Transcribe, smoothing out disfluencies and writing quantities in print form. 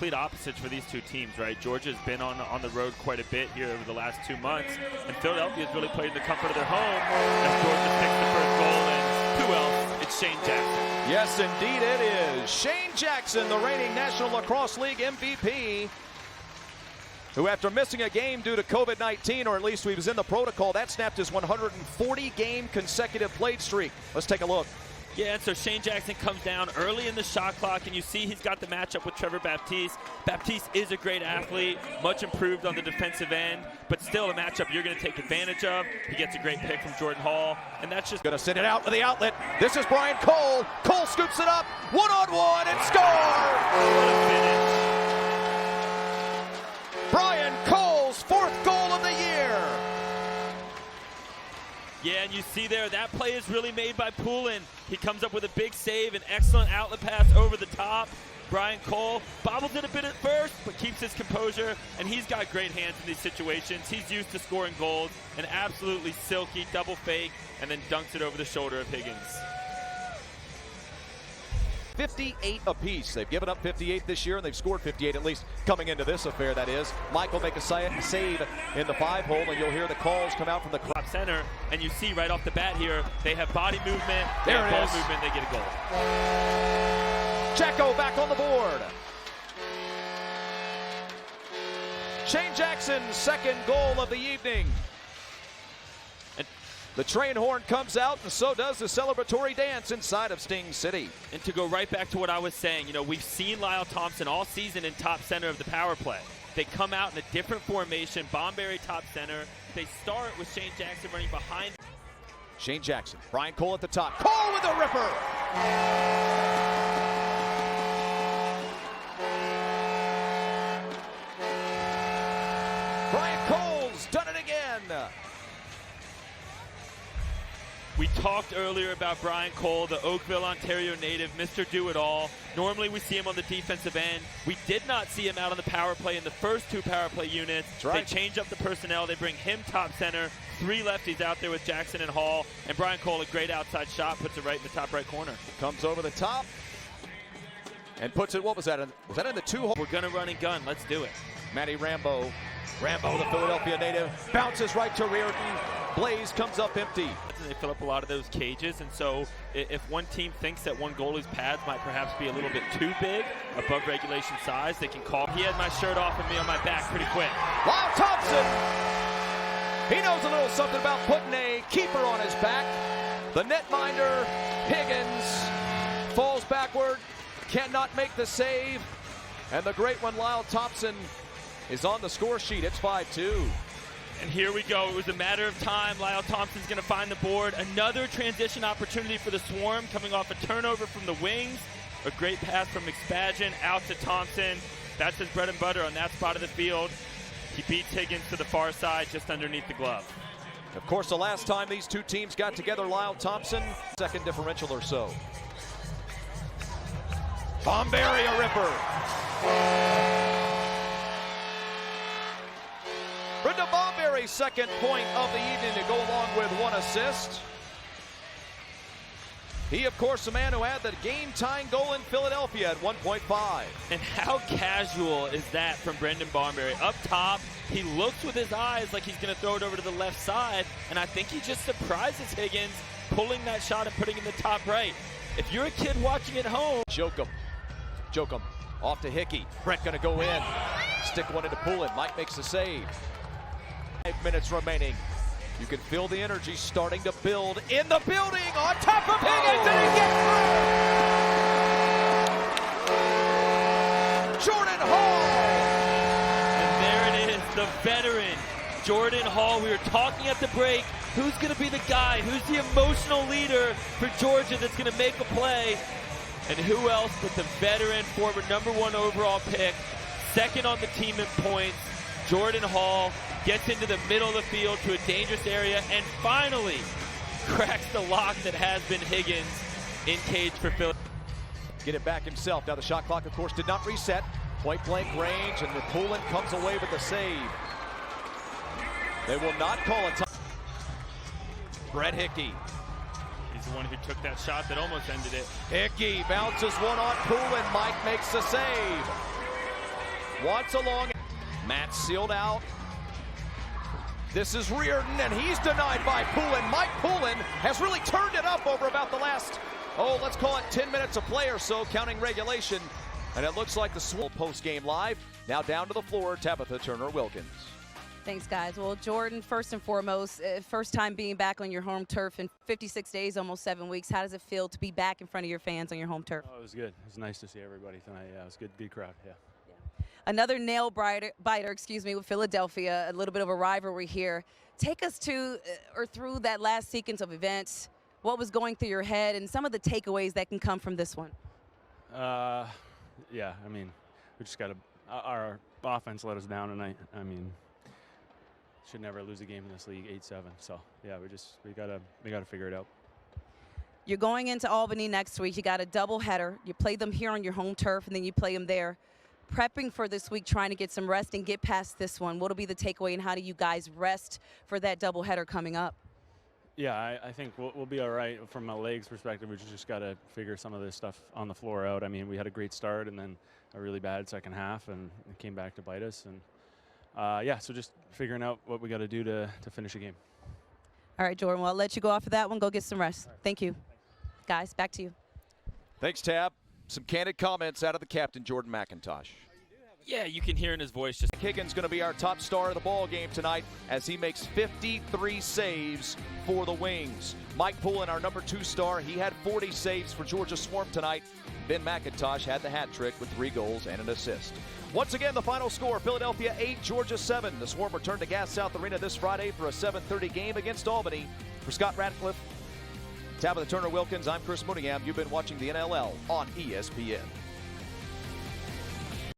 complete opposites for these two teams, right? Georgia's been on the road quite a bit here over the last 2 months, and Philadelphia's really played in the comfort of their home as Georgia picks the first goal, and who else? It's Shane Jackson. Yes, indeed it is. Shane Jackson, the reigning National Lacrosse League MVP, who after missing a game due to COVID-19, or at least he was in the protocol, that snapped his 140-game consecutive played streak. Let's take a look. Yeah, and so Shane Jackson comes down early in the shot clock, and you see he's got the matchup with Trevor Baptiste. Baptiste is a great athlete, much improved on the defensive end, but still a matchup you're going to take advantage of. He gets a great pick from Jordan Hall, and that's just going to send it out to the outlet. This is Brian Cole. Cole scoops it up, one-on-one, and score! What a finish. Brian Cole's 4th goal of the year. Yeah, and you see there, that play is really made by Poulin. He comes up with a big save, an excellent outlet pass over the top. Brian Cole bobbles it a bit at first, but keeps his composure, and he's got great hands in these situations. He's used to scoring goals, an absolutely silky double fake, and then dunks it over the shoulder of Higgins. 58 apiece. They've given up 58 this year, and they've scored 58 at least coming into this affair, that is. Michael make a save in the 5-hole, and you'll hear the calls come out from the top center, and you see right off the bat here, they have body movement, they have ball movement, they get a goal. Jacko back on the board. Shane Jackson's 2nd goal of the evening. The train horn comes out, and so does the celebratory dance inside of Sting City. And to go right back to what I was saying, you know, we've seen Lyle Thompson all season in top center of the power play. They come out in a different formation, Bomberry top center. They start with Shane Jackson running behind. Shane Jackson, Brian Cole at the top. Cole with a ripper! Brian Cole's done it again! We talked earlier about Brian Cole, the Oakville, Ontario native, Mr. Do-It-All. Normally we see him on the defensive end. We did not see him out on the power play in the first 2 power play units. That's right. They change up the personnel. They bring him top center. 3 lefties out there with Jackson and Hall. And Brian Cole, a great outside shot, puts it right in the top right corner. Comes over the top and puts it, what was that? Was that in the 2-hole? We're going to run and gun. Let's do it. Matty Rambo. Rambo, the Philadelphia native, bounces right to Reardon. Blaze comes up empty. They fill up a lot of those cages, and so if one team thinks that one goalie's pads might perhaps be a little bit too big, above regulation size, they can call. He had my shirt off and me on my back pretty quick. Lyle Thompson! He knows a little something about putting a keeper on his back. The netminder, Higgins, falls backward, cannot make the save, and the great one, Lyle Thompson, is on the score sheet. It's 5-2. And here we go. It was a matter of time. Lyle Thompson's going to find the board. Another transition opportunity for the Swarm, coming off a turnover from the wings. A great pass from McSpadgen out to Thompson. That's his bread and butter on that spot of the field. He beats Higgins to the far side, just underneath the glove. Of course, the last time these two teams got together, Lyle Thompson, 2nd differential or so. Bomberry, a ripper. Brenda Bomberry's 2nd point of the evening to go along with 1 assist. He, of course, the man who had the game-tying goal in Philadelphia at 1.5. And how casual is that from Brendan Bomberry? Up top, he looks with his eyes like he's going to throw it over to the left side, and I think he just surprises Higgins, pulling that shot and putting it in the top right. If you're a kid watching at home... Jokum, off to Hickey. Brett going to go in. Stick one into Poulin. Mike makes the save. 5 minutes remaining. You can feel the energy starting to build in the building on top of Higgins, and he gets through! Jordan Hall! And there it is, the veteran, Jordan Hall. We were talking at the break, who's going to be the guy, who's the emotional leader for Georgia that's going to make a play? And who else but the veteran, former #1 overall pick, 2nd on the team in points, Jordan Hall, gets into the middle of the field to a dangerous area and finally cracks the lock that has been Higgins in cage for Philly. Get it back himself. Now the shot clock, of course, did not reset. Point blank range, and Poulin comes away with the save. They will not call a time. Brett Hickey. He's the one who took that shot that almost ended it. Hickey bounces one on Poulin. Mike makes the save. Wants a long. Matt sealed out. This is Reardon, and he's denied by Poulin. Mike Poulin has really turned it up over about the last, let's call it 10 minutes of play or so, counting regulation. And it looks like the Swole post-game live. Now down to the floor, Tabitha Turner-Wilkins. Thanks, guys. Well, Jordan, first and foremost, first time being back on your home turf in 56 days, almost 7 weeks. How does it feel to be back in front of your fans on your home turf? Oh, it was good. It was nice to see everybody tonight. Yeah, it was good crowd. Yeah. Another nail biter, with Philadelphia, a little bit of a rivalry here. Take us to or through that last sequence of events. What was going through your head and some of the takeaways that can come from this one? Yeah, I mean, we just got to, our offense let us down tonight. I mean, should never lose a game in this league, 8-7. So, yeah, we got to figure it out. You're going into Albany next week. You got a doubleheader. You play them here on your home turf, and then you play them there. Prepping for this week, trying to get some rest and get past this one. What'll be the takeaway, and how do you guys rest for that doubleheader coming up? Yeah, I think we'll be all right from a legs perspective. We just got to figure some of this stuff on the floor out. I mean, we had a great start and then a really bad second half, and it came back to bite us. And yeah, so just figuring out what we got to do to finish a game. All right, Jordan, well, I'll let you go off of that one. Go get some rest. Right. Thank you. Guys, back to you. Thanks, Tab. Some candid comments out of the captain, Jordan McIntosh. Yeah, you can hear in his voice just. Higgins going to be our top star of the ball game tonight as he makes 53 saves for the Wings. Mike Poulin, our number 2 star, he had 40 saves for Georgia Swarm tonight. Ben McIntosh had the hat trick with 3 goals and an assist. Once again, the final score, Philadelphia 8, Georgia 7. The Swarm return to Gas South Arena this Friday for a 7:30 game against Albany. For Scott Ratcliffe, Tabitha Turner-Wilkins, I'm Chris Mooneyham. You've been watching the NLL on ESPN.